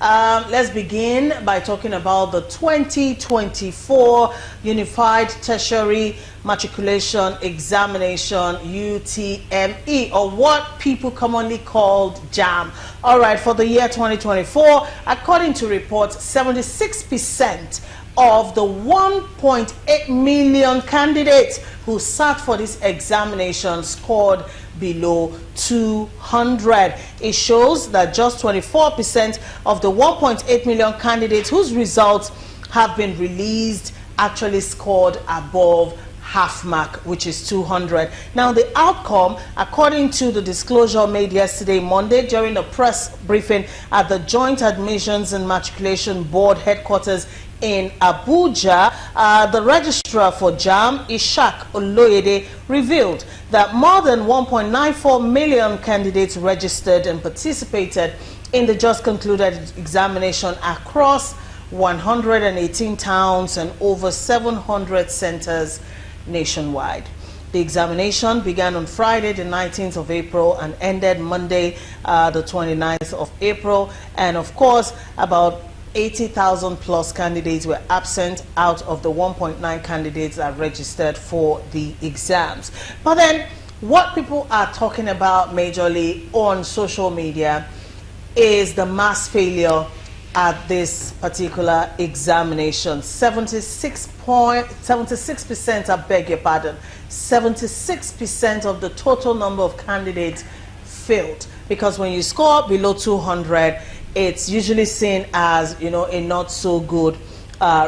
Let's begin by talking about the 2024 Unified Tertiary Matriculation Examination, UTME, or what people commonly called JAM. All right, for the year 2024, according to reports, 76% of the 1.8 million candidates who sat for this examination scored below 200. It shows that just 24% of the 1.8 million candidates whose results have been released actually scored above half mark, which is 200. Now, the outcome, according to the disclosure made yesterday, Monday, during a press briefing at the Joint Admissions and Matriculation Board headquarters in Abuja, the registrar for JAM, Ishak Oloyede, revealed that more than 1.94 million candidates registered and participated in the just concluded examination across 118 towns and over 700 centers nationwide. The examination began on Friday, the 19th of April, and ended Monday, the 29th of April. And of course, about 80,000 plus candidates were absent out of the 1.9 candidates that registered for the exams. But then what people are talking about majorly on social media is the mass failure at this particular examination. 76%, I beg your pardon, 76% of the total number of candidates failed, because when you score below 200, it's usually seen as, you know, a not so good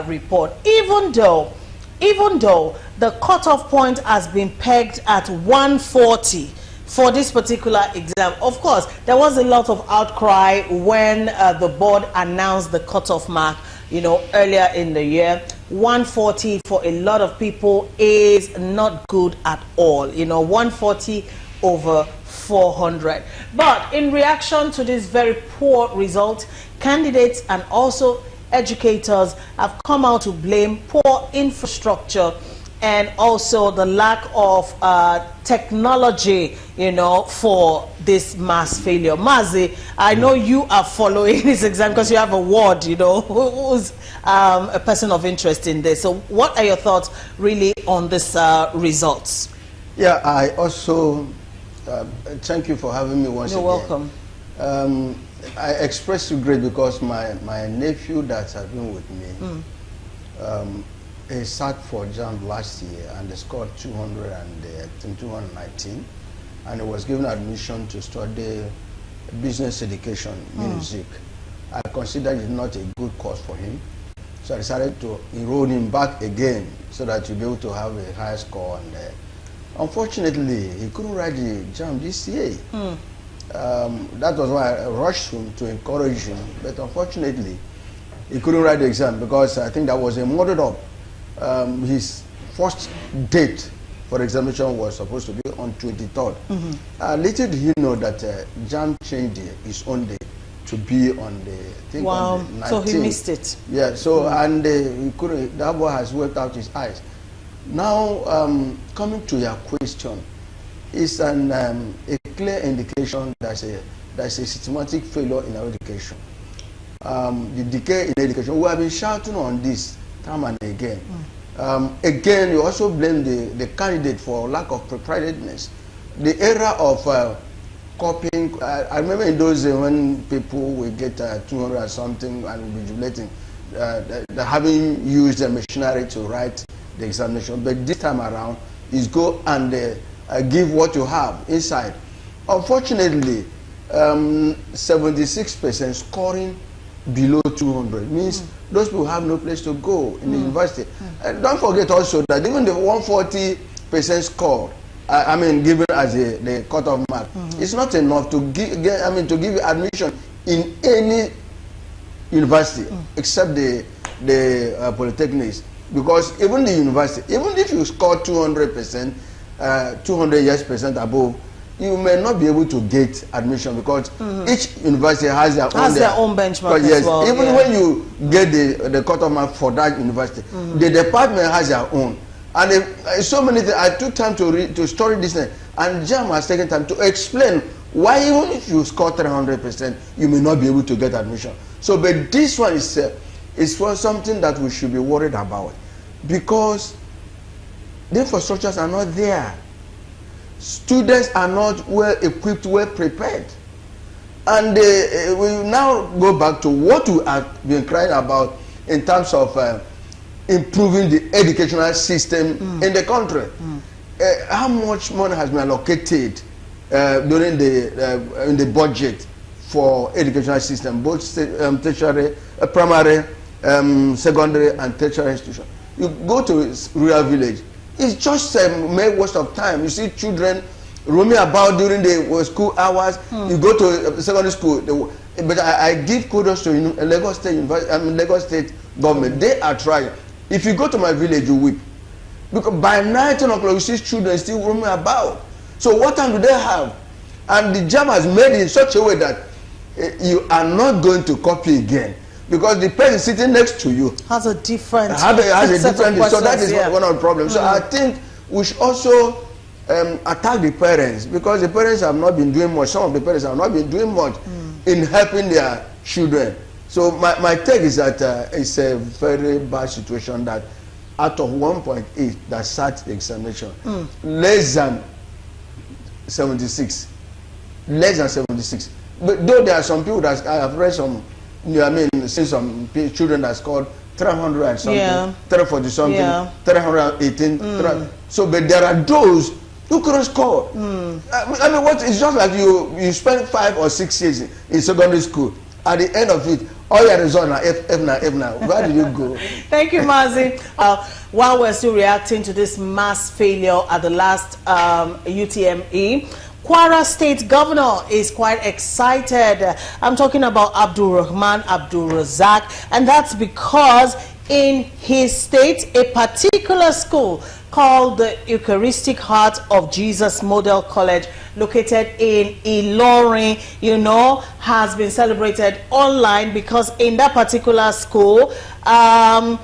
report, even though the cutoff point has been pegged at 140 for this particular exam. Of course, there was a lot of outcry when the board announced the cutoff mark, you know, earlier in the year. 140 for a lot of people is not good at all, you know, 140 over 400. But in reaction to this very poor result, candidates and also educators have come out to blame poor infrastructure and also the lack of technology, you know, for this mass failure. Mazi, I know you are following this exam because you have a ward, you know, who's a person of interest in this. So what are your thoughts really on this results? Yeah, I also thank you for having me once again. You're welcome. I express regret because my nephew that has been with me, he sat for JAM last year and he scored 219, and he was given admission to study business education, music. I considered it not a good course for him, so I decided to enroll him back again so that he'll be able to have a higher score. And unfortunately, he couldn't write the JAM this year. That was why I rushed him to encourage him, but unfortunately, he couldn't write the exam because I think that was a muddled up. His first date for examination was supposed to be on 23rd. Little did he know that JAM changed his own day to be on the, I think, on the 19th. So he missed it. Yeah, so and he couldn't, that boy has wept out his eyes. Now, coming to your question, it's a clear indication that there's a systematic failure in our education. The decay in education, we have been shouting on this time and again. Again, you also blame the candidate for lack of preparedness. The era of copying, I remember in those days when people will get 200 or something and will be jubilating, having used the machinery to write the examination. But this time around, is go and give what you have inside. Unfortunately, 76% scoring below 200 means those people have no place to go in the university. And don't forget also that even the 140% score, I mean, given as the cutoff mark, it's not enough to give you admission in any university except the polytechnics. Because even the university, even if you score 200%, 200% above, you may not be able to get admission because each university has their own benchmark as well. Even when you get the cutoff mark for that university, the department has their own. And so many things, I took time to study this thing, and JAM has taken time to explain Why, even if you score 300%, you may not be able to get admission. So, but this one is for something that we should be worried about, because the infrastructures are not there. Students are not well equipped, well prepared. And we now go back to what we have been crying about in terms of improving the educational system in the country. How much money has been allocated during in the budget for educational system, both tertiary, primary, secondary, and tertiary institution? You go to rural village, it's just a mere waste of time. You see children roaming about during the school hours. You go to secondary school, but I give kudos to Lagos State University, Lagos State government. They are trying. If you go to my village, you weep, because by 9, 10 o'clock you see children still roaming about. So what time do they have? And the jam has made it in such a way that you are not going to copy again, because the person sitting next to you has a different so that is one of the problems. So I think we should also attack the parents, because the parents have not been doing much. Some of the parents have not been doing much in helping their children. So my take is that it's a very bad situation that out of 1.8 that sat the examination, less than 76. But though there are some people that I have read some, seen some children that scored 300 and something, 340 something, 318. So, but there are those who couldn't score. I mean, what? It's just like you spend 5 or 6 years in secondary school. At the end of it, all your results are F now. Where did you go? Thank you, Mazi. While we're still reacting to this mass failure at the last UTME, Kwara State Governor is quite excited. I'm talking about Abdul Rahman Abdul Razak, and that's because in his state, a particular school called the Eucharistic Heart of Jesus Model College, located in Ilorin, has been celebrated online, because in that particular school, some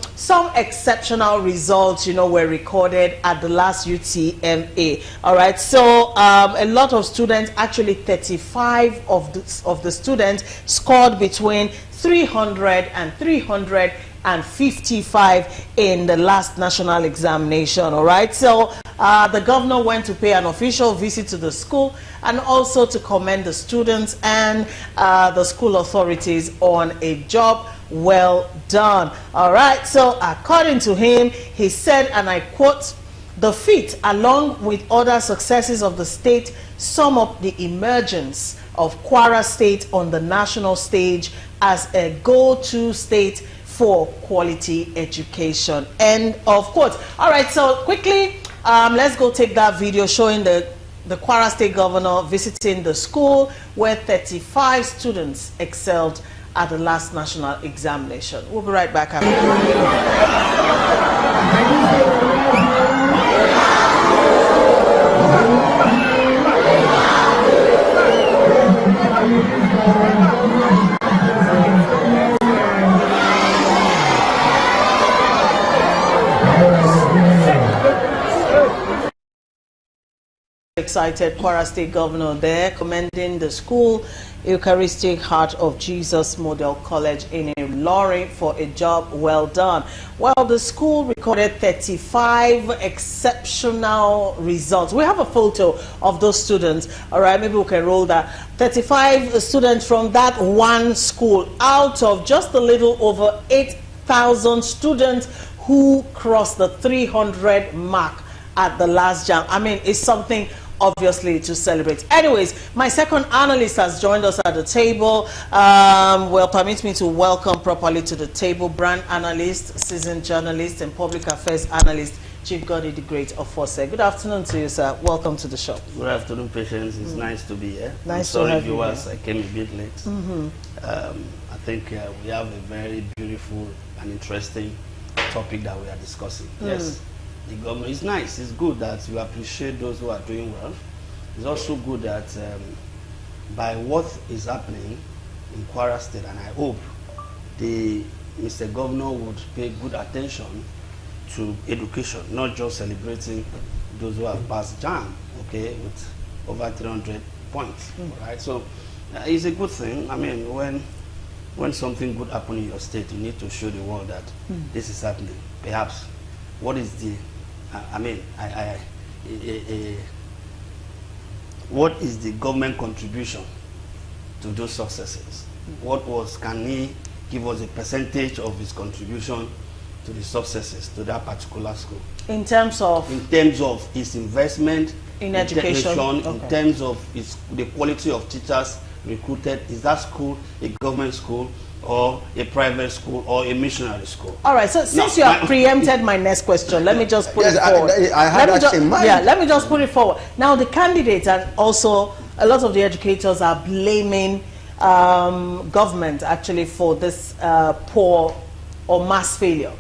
exceptional results, were recorded at the last UTME. All right, so a lot of students, actually 35 of the students, scored between 300 and 355 in the last national examination. All right, so the governor went to pay an official visit to the school and also to commend the students and the school authorities on a job well done. All right, so according to him, he said, and I quote, "The feat, along with other successes of the state, sum up the emergence of Kwara State on the national stage as a go-to state for quality education." End of quote. All right, so quickly, let's go take that video showing the Kwara State Governor visiting the school where 35 students excelled at the last national examination. We'll be right back after. Excited Kwara State Governor there, commending the school Eucharistic Heart of Jesus Model College in Ilorin for a job well done. Well, the school recorded 35 exceptional results. We have a photo of those students. All right, maybe we can roll that. 35 students from that one school out of just a little over 8,000 students who crossed the 300 mark at the last jam. I mean, it's something obviously to celebrate. Anyways, my second analyst has joined us at the table. Well, permit me to welcome properly to the table brand analyst, seasoned journalist, and public affairs analyst, Chief Goddy the Great of Force. Good afternoon to you, sir. Welcome to the show. Good afternoon, Patience. It's nice to be here. Nice I'm to have sorry, viewers, I came a bit late. I think we have a very beautiful and interesting topic that we are discussing. Yes. The government is nice. It's good that you appreciate those who are doing well. It's also good that by what is happening in Kwara State, and I hope Mr. Governor would pay good attention to education, not just celebrating those who have passed JAM, okay, with over 300 point, right? So it's a good thing. I mean, when something good happens in your state, you need to show the world that this is happening. Perhaps, what is the, what is the government contribution to those successes? Can he give us a percentage of his contribution to the successes to that particular school? In terms of? In terms of his investment in education, okay. In terms of the quality of teachers recruited. Is that school a government school or a private school or a missionary school? All right, so since you have preempted my next question, let me just put it forward. I had that in mind. Yeah, let me just put it forward. Now, the candidates and also a lot of the educators are blaming government actually for this poor or mass failure.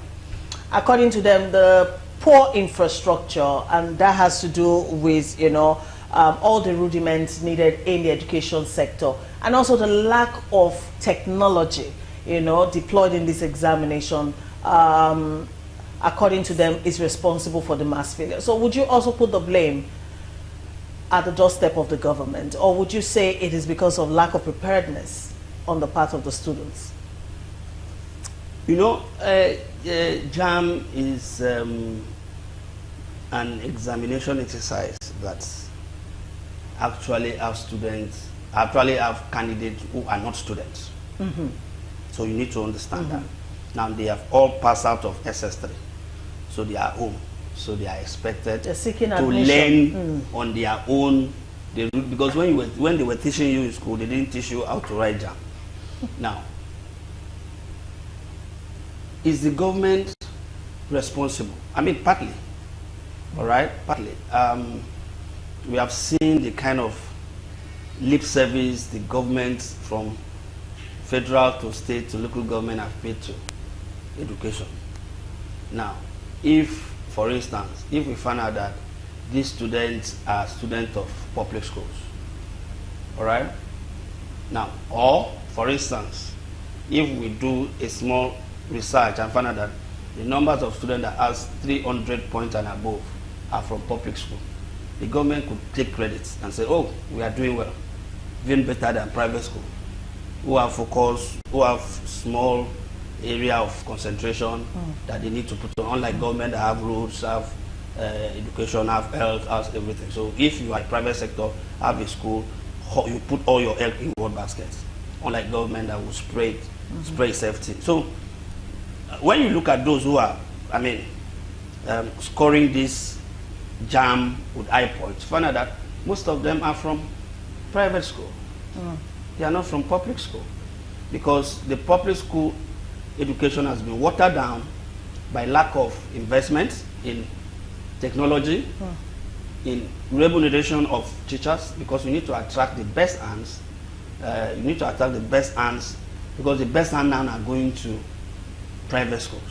According to them, the poor infrastructure, and that has to do with, you know, all the rudiments needed in the education sector, and also the lack of technology, you know, deployed in this examination, according to them, is responsible for the mass failure. So would you also put the blame at the doorstep of the government, or would you say it is because of lack of preparedness on the part of the students? You know, JAM is an examination exercise that actually have candidates who are not students. So you need to understand that. Now they have all passed out of SS3, so they are home. So they are expected to learn on their own. Because when they were teaching you in school, they didn't teach you how to write JAM. Now, is the government responsible? I mean, partly. All right, partly. We have seen the kind of lip service the government, from federal to state to local government, have paid to education. Now, if, for instance, if we find out that these students are students of public schools, all right? Now, or, for instance, if we do a small research and find out that the numbers of students that has 300 points and above are from public school, the government could take credit and say, oh, we are doing well, even better than private school, who have focus, who have small area of concentration that they need to put on, unlike government that have roads, have education, have health, have everything. So if you are private sector, have a school, you put all your eggs in one basket, unlike government that will spray safety. So when you look at those who are, I mean, scoring this JAM with high points, find out that most of them are from private school. They are not from public school, because the public school education has been watered down by lack of investment in technology, in remuneration of teachers, because you need to attract the best hands. You need to attract the best hands, because the best hands now are going to private schools.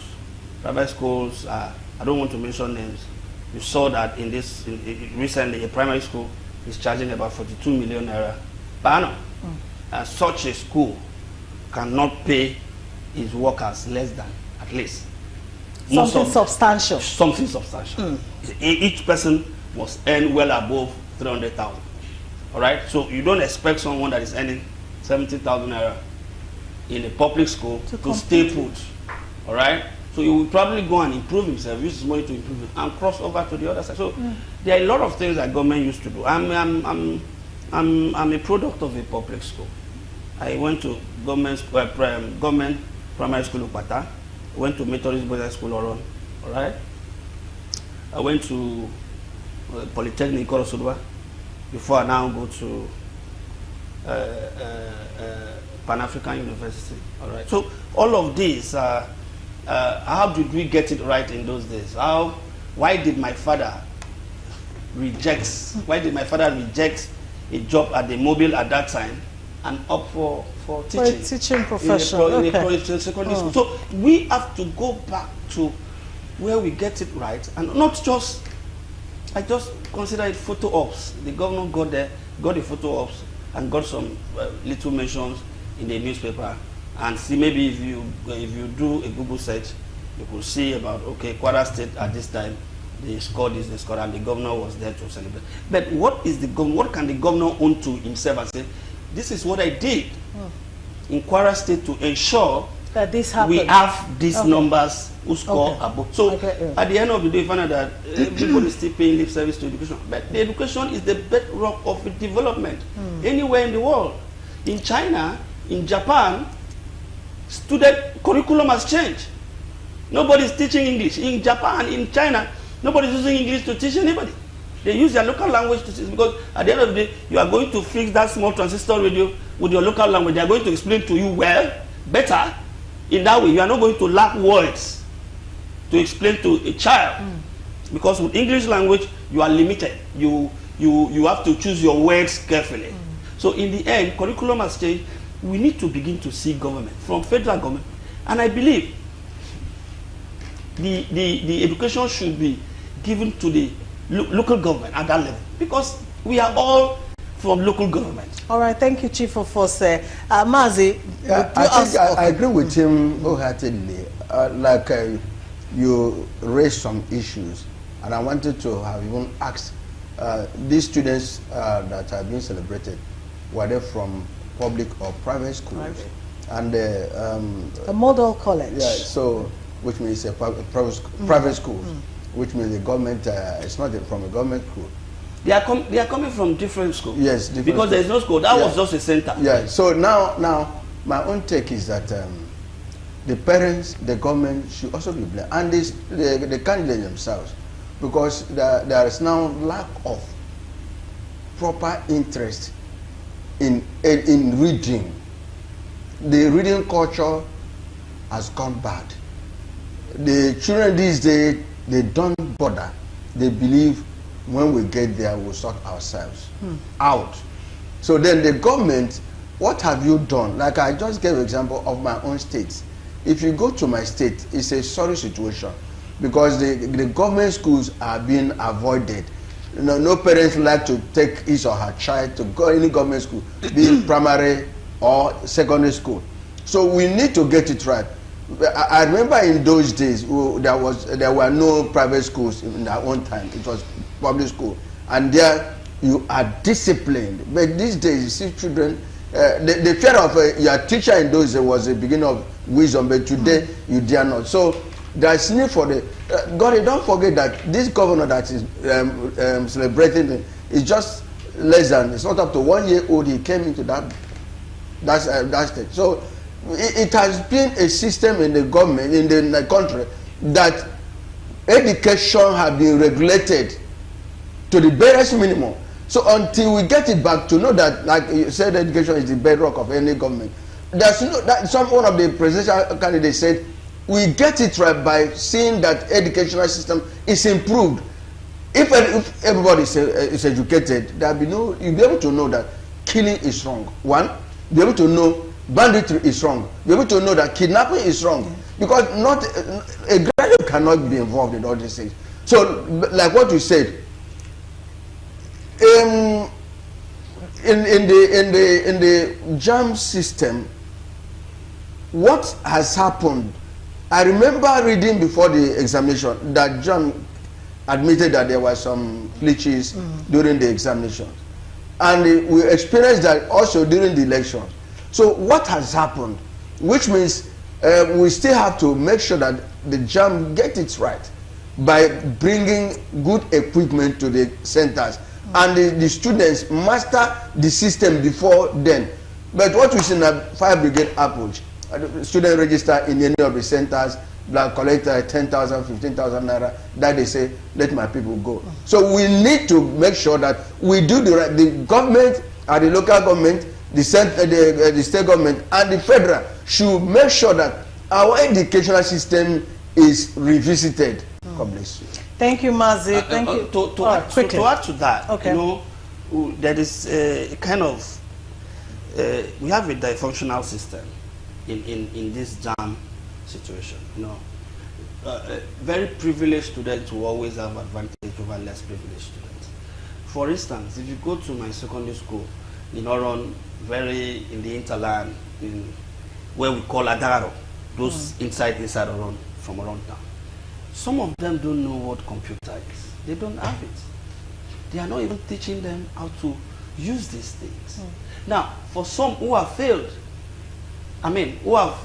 Private schools, I don't want to mention names. You saw that in this recently, a primary school is charging about 42 million naira per annum. Such a school cannot pay its workers less than, at least, something substantial. Something substantial. Each person must earn well above 300,000. All right. So you don't expect someone that is earning 70,000 naira in a public school to stay put. All right. So he will probably go and improve himself, use his money to improve it, and cross over to the other side. So there are a lot of things that government used to do. I'm a product of a public school. I went to government primary school Upata. I went to Methodist Boys School Oron. All right. I went to Polytechnic Korosudwa before I now go to Pan-African University. All right. So all of these, how did we get it right in those days? Why did my father reject? Why did my father reject a job at the Mobile at that time and opt for teaching? For a teaching profession. In a secondary school. So we have to go back to where we get it right, and not just. I just consider it photo ops. The governor got there, got the photo ops, and got some little mentions in the newspaper. And see, maybe if you do a Google search, you could see about, okay, Kwara State at this time they scored this, they scored, and the governor was there to celebrate. But what can the governor own to himself and say, this is what I did in Kwara State to ensure that this happens. We have these numbers who score above. So at the end of the day, you find out that everybody is still paying lip service to education. But the education is the bedrock of the development anywhere in the world. In China, in Japan, student curriculum has changed. Nobody is teaching English. In Japan, in China, nobody is using English to teach anybody. They use their local language to teach, because at the end of the day, you are going to fix that small transistor radio with your local language. They are going to explain to you better. In that way, you are not going to lack words to explain to a child. Because with English language, you are limited. You have to choose your words carefully. So in the end, curriculum has changed. We need to begin to see government, from federal government. And I believe the education should be given to the local government at that level, because we are all from local government. All right, thank you, Chief of Force. Mazi, I agree with him wholeheartedly. You raised some issues, and I wanted to have even asked these students that have been celebrated, were they from public or private schools? Private. And a model college. Yeah, so which means a private school, which means the government. It's not from a government school. They are coming from different schools. Yes, because there is no school. That was just a center. Yeah. So now my own take is that the parents, the government should also be blamed, and the candidates themselves, because there is now lack of proper interest in reading. The reading culture has gone bad. The children these days, they don't bother. They believe when we get there, we'll sort ourselves out. So then the government, what have you done? Like I just gave an example of my own state. If you go to my state, it's a sorry situation, because the government schools are being avoided. No parents like to take his or her child to go any government school, be it primary or secondary school. So we need to get it right. I remember in those days there were no private schools in our own time. It was public school, and there you are disciplined. But these days you see children. The fear of your teacher in those days was the beginning of wisdom, but today you dare not. So there's need for the God. Don't forget that this governor that is celebrating is just less than. It's not up to 1 year old. He came into that stage. So it has been a system in the government, in the country, that education has been regulated to the barest minimum. So until we get it back to know that, like you said, education is the bedrock of any government. There's one of the presidential candidates said, we get it right by seeing that educational system is improved. If everybody is educated, you'll be able to know that killing is wrong. One, be able to know banditry is wrong. Be able to know that kidnapping is wrong. Because a graduate cannot be involved in all these things. So, like what you said, in the JAM system, what has happened? I remember reading before the examination that JAM admitted that there were some glitches during the examination, and we experienced that also during the elections. So what has happened? Which means we still have to make sure that the JAM get it right by bringing good equipment to the centers. And the students master the system before then. But what we see in the fire brigade approach, students register in any of the centers, like collect 10,000, 15,000 naira, that they say, let my people go. So we need to make sure that we do the right. The government, and the local government, the state government, and the federal should make sure that our educational system is revisited. God bless you. Thank you, Mazi. Thank you. To add to that, okay. You know, there is a kind of we have a dysfunctional system in this JAM situation. You know, very privileged students will always have advantage over less privileged students. For instance, if you go to my secondary school in Oron, very in the interland, in where we call Adaro, those inside Oron, from around town. some of them don't know what computer is. They don't have it. They are not even teaching them how to use these things. Now, for some who have failed, who have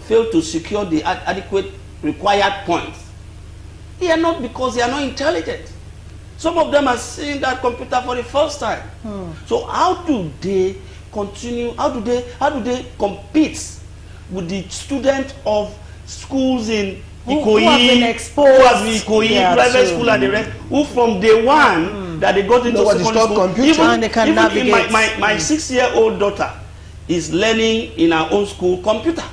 failed to secure the adequate required points, they are not because they are not intelligent. Some of them are seeing that computer for the first time. So how do they continue? How do they compete with the students of schools in Ikoyi, who have been exposed, private school and the rest, who from day one that they got into secondary school, even they can navigate. My 6-year-old daughter is learning in her own school computer.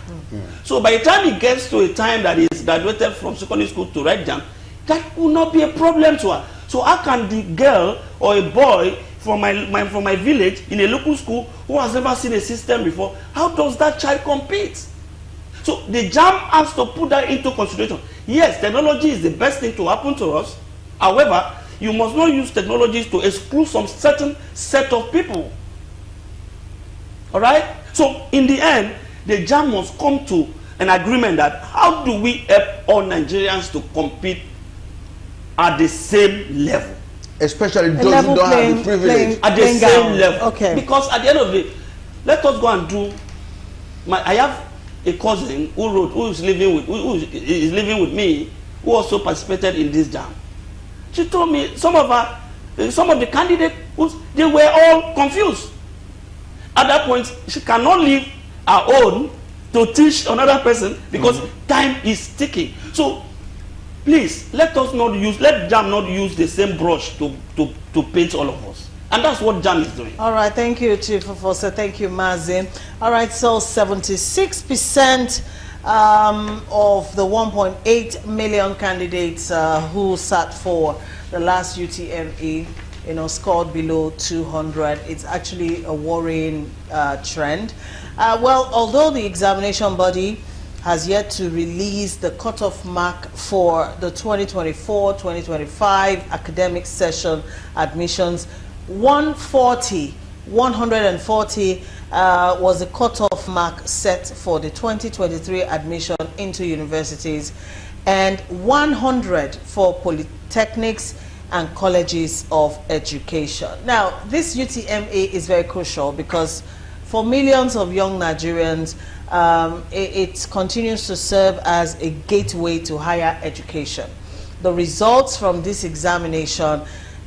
So by the time he gets to a time that he is graduated from secondary school to write jam, that will not be a problem to her. So how can the girl or a boy from my village in a local school who has never seen a system before, how does that child compete? So the JAM has to put that into consideration. Yes, technology is the best thing to happen to us. However, you must not use technologies to exclude some certain set of people. All right? So in the end, the JAM must come to an agreement that how do we help all Nigerians to compete at the same level? Especially those who don't have the privilege. At the same level. Okay. Because at the end of the day, let us go and do. I have a cousin who is living with me, who also participated in this jam. She told me some of the candidates, they were all confused. At that point, she cannot leave her own to teach another person because time is ticking. So please, let JAM not use the same brush to paint all of us. And that's what JAM is doing. All right, thank you, Chief Foster. Thank you, Mazin. All right, so 76% of the 1.8 million candidates who sat for the last UTME, scored below 200. It's actually a worrying trend. Well, although the examination body has yet to release the cutoff mark for the 2024-2025 academic session admissions, 140 was the cutoff mark set for the 2023 admission into universities, and 100 for polytechnics and colleges of education. Now, this UTME is very crucial because for millions of young Nigerians, it continues to serve as a gateway to higher education. The results from this examination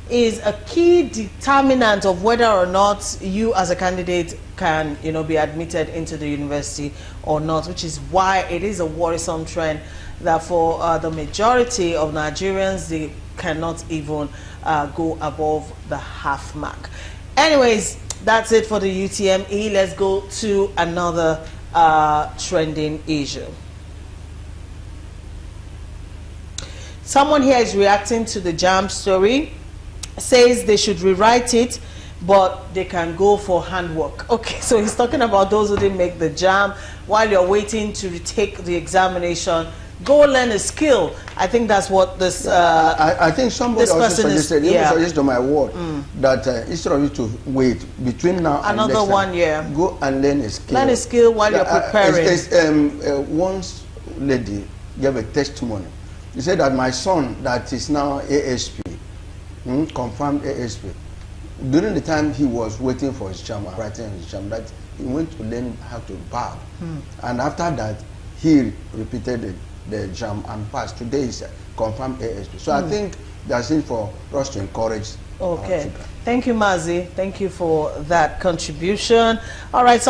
is a key determinant of whether or not you as a candidate can, be admitted into the university or not, which is why it is a worrisome trend that for the majority of Nigerians, they cannot even go above the half mark. Anyways, that's it for the UTME. Let's go to another trending issue. Someone here is reacting to the JAM story, says they should rewrite it, but they can go for handwork. Okay, so he's talking about those who didn't make the JAM. While you're waiting to retake the examination, go learn a skill. I think that's what this I think somebody this also suggested, suggested to my word, that instead of you to wait between now and another next time, 1 year, go and learn a skill. Learn a skill while you're preparing. One lady gave a testimony. He said that my son, that is now ASP, confirmed ASP, during the time he was waiting for his JAM, writing his JAM, that he went to learn how to bow. And after that, he repeated the JAM and passed. Today is confirmed ASP. So I think that's it for us to encourage. Okay. Thank you, Mazi. Thank you for that contribution. All right.